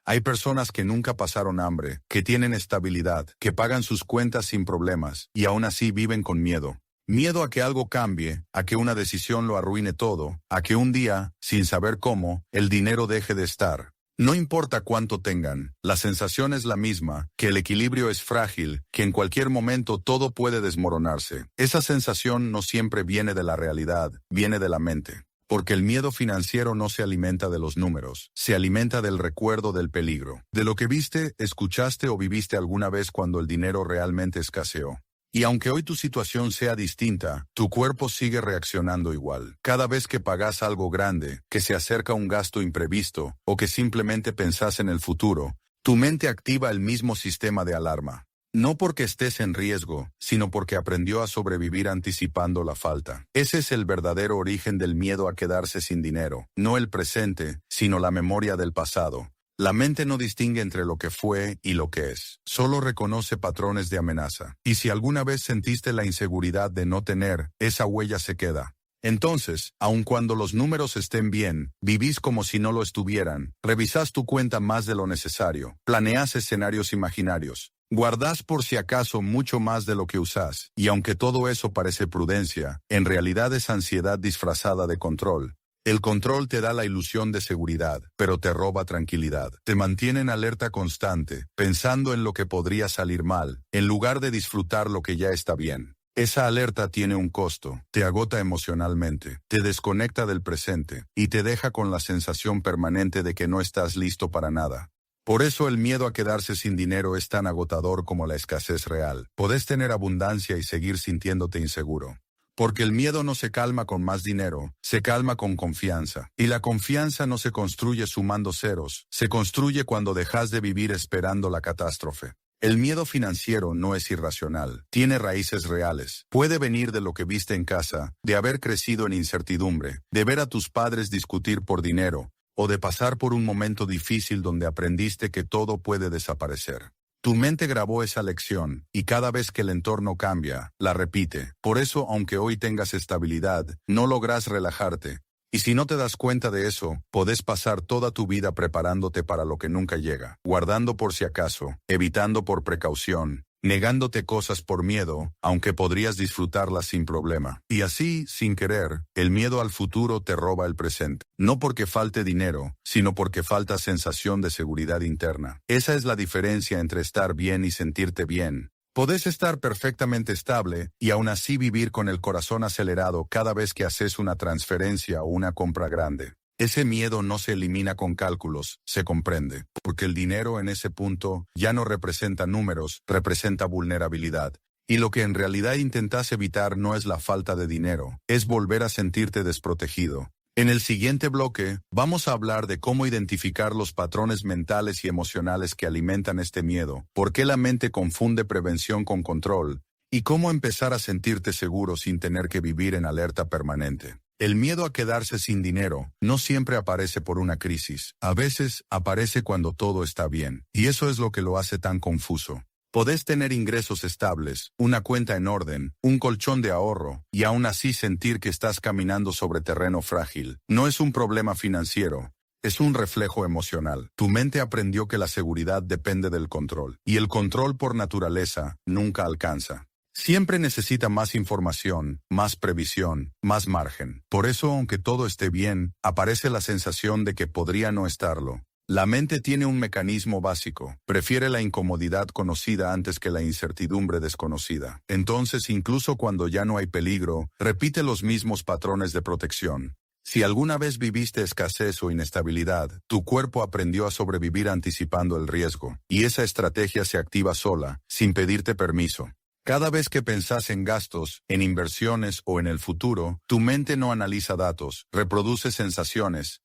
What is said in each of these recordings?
Hay personas que nunca pasaron hambre, que tienen estabilidad, que pagan sus cuentas sin problemas, y aún así viven con miedo. Miedo a que algo cambie, a que una decisión lo arruine todo, a que un día, sin saber cómo, el dinero deje de estar. No importa cuánto tengan, la sensación es la misma, que el equilibrio es frágil, que en cualquier momento todo puede desmoronarse. Esa sensación no siempre viene de la realidad, viene de la mente. Porque el miedo financiero no se alimenta de los números, se alimenta del recuerdo del peligro, de lo que viste, escuchaste o viviste alguna vez cuando el dinero realmente escaseó. Y aunque hoy tu situación sea distinta, tu cuerpo sigue reaccionando igual. Cada vez que pagas algo grande, que se acerca un gasto imprevisto, o que simplemente pensás en el futuro, tu mente activa el mismo sistema de alarma. No porque estés en riesgo, sino porque aprendió a sobrevivir anticipando la falta. Ese es el verdadero origen del miedo a quedarse sin dinero, no el presente, sino la memoria del pasado. La mente no distingue entre lo que fue y lo que es. Solo reconoce patrones de amenaza. Y si alguna vez sentiste la inseguridad de no tener, esa huella se queda. Entonces, aun cuando los números estén bien, vivís como si no lo estuvieran, revisás tu cuenta más de lo necesario, planeás escenarios imaginarios, guardás por si acaso mucho más de lo que usás, y aunque todo eso parece prudencia, en realidad es ansiedad disfrazada de control. El control te da la ilusión de seguridad, pero te roba tranquilidad. Te mantiene en alerta constante, pensando en lo que podría salir mal, en lugar de disfrutar lo que ya está bien. Esa alerta tiene un costo, te agota emocionalmente, te desconecta del presente, y te deja con la sensación permanente de que no estás listo para nada. Por eso el miedo a quedarse sin dinero es tan agotador como la escasez real. Podés tener abundancia y seguir sintiéndote inseguro. Porque el miedo no se calma con más dinero, se calma con confianza. Y la confianza no se construye sumando ceros, se construye cuando dejas de vivir esperando la catástrofe. El miedo financiero no es irracional, tiene raíces reales. Puede venir de lo que viste en casa, de haber crecido en incertidumbre, de ver a tus padres discutir por dinero, o de pasar por un momento difícil donde aprendiste que todo puede desaparecer. Tu mente grabó esa lección, y cada vez que el entorno cambia, la repite. Por eso, aunque hoy tengas estabilidad, no logras relajarte. Y si no te das cuenta de eso, podés pasar toda tu vida preparándote para lo que nunca llega, guardando por si acaso, evitando por precaución, negándote cosas por miedo, aunque podrías disfrutarlas sin problema. Y así, sin querer, el miedo al futuro te roba el presente. No porque falte dinero, sino porque falta sensación de seguridad interna. Esa es la diferencia entre estar bien y sentirte bien. Podés estar perfectamente estable y aún así vivir con el corazón acelerado cada vez que haces una transferencia o una compra grande. Ese miedo no se elimina con cálculos, se comprende, porque el dinero en ese punto ya no representa números, representa vulnerabilidad. Y lo que en realidad intentás evitar no es la falta de dinero, es volver a sentirte desprotegido. En el siguiente bloque, vamos a hablar de cómo identificar los patrones mentales y emocionales que alimentan este miedo, por qué la mente confunde prevención con control, y cómo empezar a sentirte seguro sin tener que vivir en alerta permanente. El miedo a quedarse sin dinero no siempre aparece por una crisis, a veces aparece cuando todo está bien, y eso es lo que lo hace tan confuso. Podés tener ingresos estables, una cuenta en orden, un colchón de ahorro, y aún así sentir que estás caminando sobre terreno frágil. No es un problema financiero, es un reflejo emocional. Tu mente aprendió que la seguridad depende del control, y el control por naturaleza nunca alcanza. Siempre necesita más información, más previsión, más margen. Por eso, aunque todo esté bien, aparece la sensación de que podría no estarlo. La mente tiene un mecanismo básico, prefiere la incomodidad conocida antes que la incertidumbre desconocida. Entonces, incluso cuando ya no hay peligro, repite los mismos patrones de protección. Si alguna vez viviste escasez o inestabilidad, tu cuerpo aprendió a sobrevivir anticipando el riesgo, y esa estrategia se activa sola, sin pedirte permiso. Cada vez que pensás en gastos, en inversiones o en el futuro, tu mente no analiza datos, reproduce sensaciones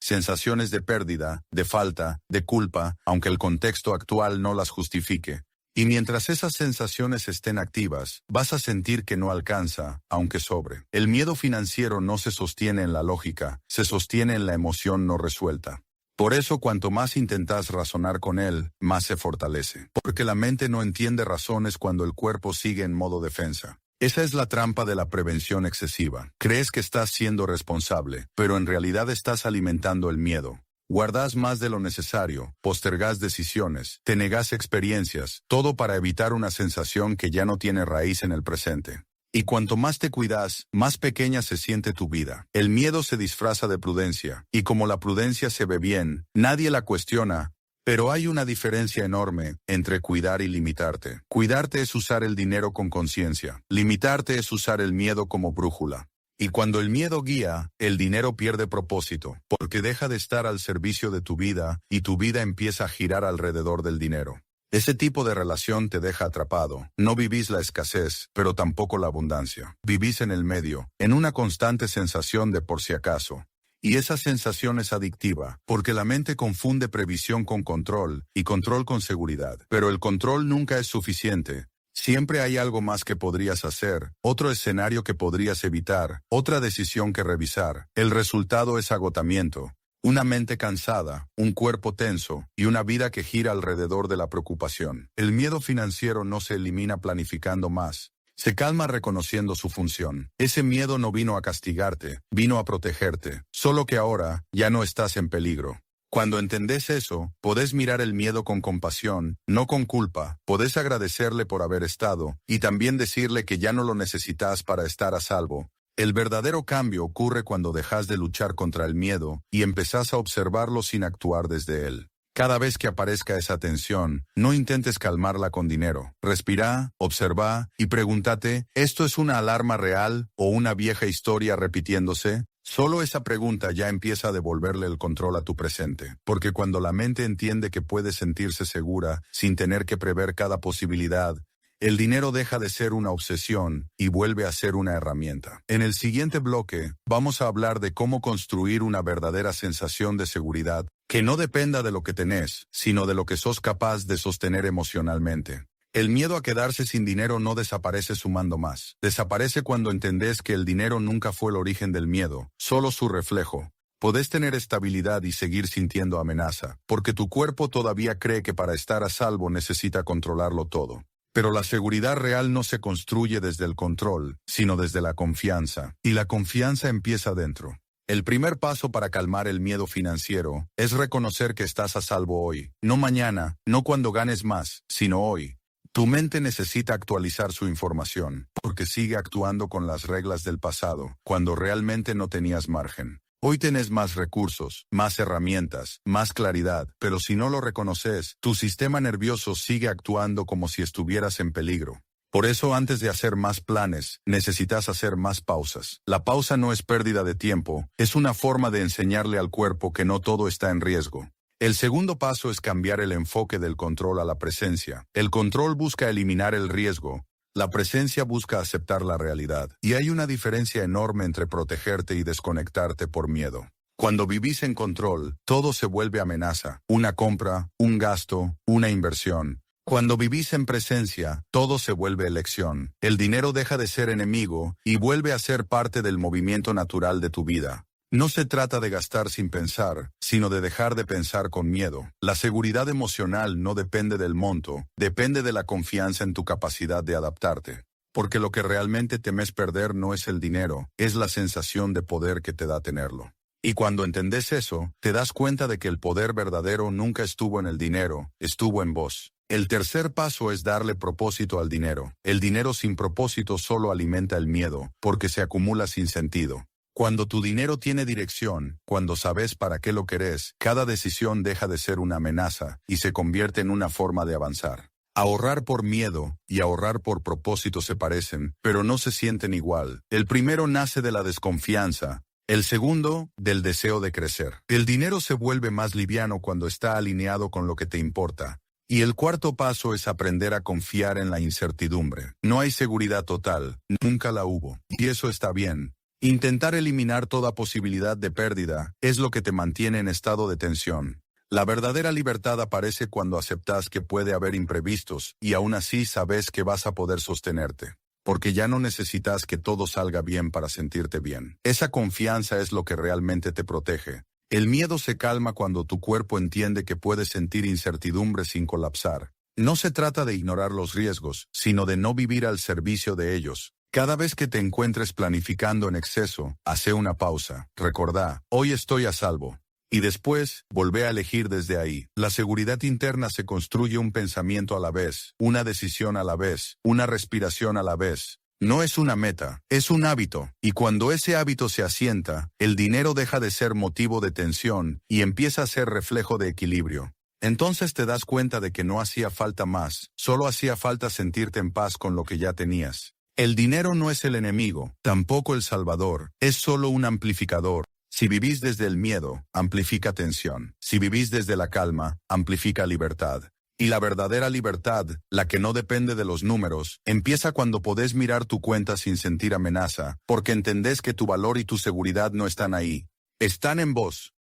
de pérdida, de falta, de culpa, aunque el contexto actual no las justifique. Y mientras esas sensaciones estén activas, vas a sentir que no alcanza, aunque sobre. El miedo financiero no se sostiene en la lógica, se sostiene en la emoción no resuelta. Por eso, cuanto más intentas razonar con él, más se fortalece. Porque la mente no entiende razones cuando el cuerpo sigue en modo defensa. Esa es la trampa de la prevención excesiva. Crees que estás siendo responsable, pero en realidad estás alimentando el miedo. Guardás más de lo necesario, postergás decisiones, te negás experiencias, todo para evitar una sensación que ya no tiene raíz en el presente. Y cuanto más te cuidas, más pequeña se siente tu vida. El miedo se disfraza de prudencia, y como la prudencia se ve bien, nadie la cuestiona. Pero hay una diferencia enorme entre cuidar y limitarte. Cuidarte es usar el dinero con conciencia. Limitarte es usar el miedo como brújula. Y cuando el miedo guía, el dinero pierde propósito, porque deja de estar al servicio de tu vida y tu vida empieza a girar alrededor del dinero. Ese tipo de relación te deja atrapado. No vivís la escasez, pero tampoco la abundancia. Vivís en el medio, en una constante sensación de por si acaso. Y esa sensación es adictiva, porque la mente confunde previsión con control y control con seguridad. Pero el control nunca es suficiente. Siempre hay algo más que podrías hacer, otro escenario que podrías evitar, otra decisión que revisar. El resultado es agotamiento. Una mente cansada, un cuerpo tenso y una vida que gira alrededor de la preocupación. El miedo financiero no se elimina planificando más. Se calma reconociendo su función. Ese miedo no vino a castigarte, vino a protegerte. Solo que ahora ya no estás en peligro. Cuando entendés eso, podés mirar el miedo con compasión, no con culpa. Podés agradecerle por haber estado y también decirle que ya no lo necesitas para estar a salvo. El verdadero cambio ocurre cuando dejas de luchar contra el miedo y empezás a observarlo sin actuar desde él. Cada vez que aparezca esa tensión, no intentes calmarla con dinero. Respirá, observa y pregúntate, ¿esto es una alarma real o una vieja historia repitiéndose? Solo esa pregunta ya empieza a devolverle el control a tu presente, porque cuando la mente entiende que puede sentirse segura sin tener que prever cada posibilidad, el dinero deja de ser una obsesión y vuelve a ser una herramienta. En el siguiente bloque, vamos a hablar de cómo construir una verdadera sensación de seguridad que no dependa de lo que tenés, sino de lo que sos capaz de sostener emocionalmente. El miedo a quedarse sin dinero no desaparece sumando más. Desaparece cuando entendés que el dinero nunca fue el origen del miedo, solo su reflejo. Podés tener estabilidad y seguir sintiendo amenaza, porque tu cuerpo todavía cree que para estar a salvo necesita controlarlo todo. Pero la seguridad real no se construye desde el control, sino desde la confianza. Y la confianza empieza dentro. El primer paso para calmar el miedo financiero es reconocer que estás a salvo hoy. No mañana, no cuando ganes más, sino hoy. Tu mente necesita actualizar su información, porque sigue actuando con las reglas del pasado, cuando realmente no tenías margen. Hoy tenés más recursos, más herramientas, más claridad, pero si no lo reconoces, tu sistema nervioso sigue actuando como si estuvieras en peligro. Por eso antes de hacer más planes, necesitas hacer más pausas. La pausa no es pérdida de tiempo, es una forma de enseñarle al cuerpo que no todo está en riesgo. El segundo paso es cambiar el enfoque del control a la presencia. El control busca eliminar el riesgo. La presencia busca aceptar la realidad, y hay una diferencia enorme entre protegerte y desconectarte por miedo. Cuando vivís en control, todo se vuelve amenaza, una compra, un gasto, una inversión. Cuando vivís en presencia, todo se vuelve elección. El dinero deja de ser enemigo y vuelve a ser parte del movimiento natural de tu vida. No se trata de gastar sin pensar, sino de dejar de pensar con miedo. La seguridad emocional no depende del monto, depende de la confianza en tu capacidad de adaptarte. Porque lo que realmente temes perder no es el dinero, es la sensación de poder que te da tenerlo. Y cuando entendés eso, te das cuenta de que el poder verdadero nunca estuvo en el dinero, estuvo en vos. El tercer paso es darle propósito al dinero. El dinero sin propósito solo alimenta el miedo, porque se acumula sin sentido. Cuando tu dinero tiene dirección, cuando sabes para qué lo querés, cada decisión deja de ser una amenaza y se convierte en una forma de avanzar. Ahorrar por miedo y ahorrar por propósito se parecen, pero no se sienten igual. El primero nace de la desconfianza, el segundo, del deseo de crecer. El dinero se vuelve más liviano cuando está alineado con lo que te importa. Y el cuarto paso es aprender a confiar en la incertidumbre. No hay seguridad total, nunca la hubo, y eso está bien. Intentar eliminar toda posibilidad de pérdida es lo que te mantiene en estado de tensión. La verdadera libertad aparece cuando aceptas que puede haber imprevistos y aún así sabes que vas a poder sostenerte. Porque ya no necesitas que todo salga bien para sentirte bien. Esa confianza es lo que realmente te protege. El miedo se calma cuando tu cuerpo entiende que puedes sentir incertidumbre sin colapsar. No se trata de ignorar los riesgos, sino de no vivir al servicio de ellos. Cada vez que te encuentres planificando en exceso, hace una pausa. Recordá, hoy estoy a salvo. Y después, volvé a elegir desde ahí. La seguridad interna se construye un pensamiento a la vez, una decisión a la vez, una respiración a la vez. No es una meta, es un hábito, y cuando ese hábito se asienta, el dinero deja de ser motivo de tensión y empieza a ser reflejo de equilibrio. Entonces te das cuenta de que no hacía falta más, solo hacía falta sentirte en paz con lo que ya tenías. El dinero no es el enemigo, tampoco el salvador, es solo un amplificador. Si vivís desde el miedo, amplifica tensión. Si vivís desde la calma, amplifica libertad. Y la verdadera libertad, la que no depende de los números, empieza cuando podés mirar tu cuenta sin sentir amenaza, porque entendés que tu valor y tu seguridad no están ahí. Están en vos.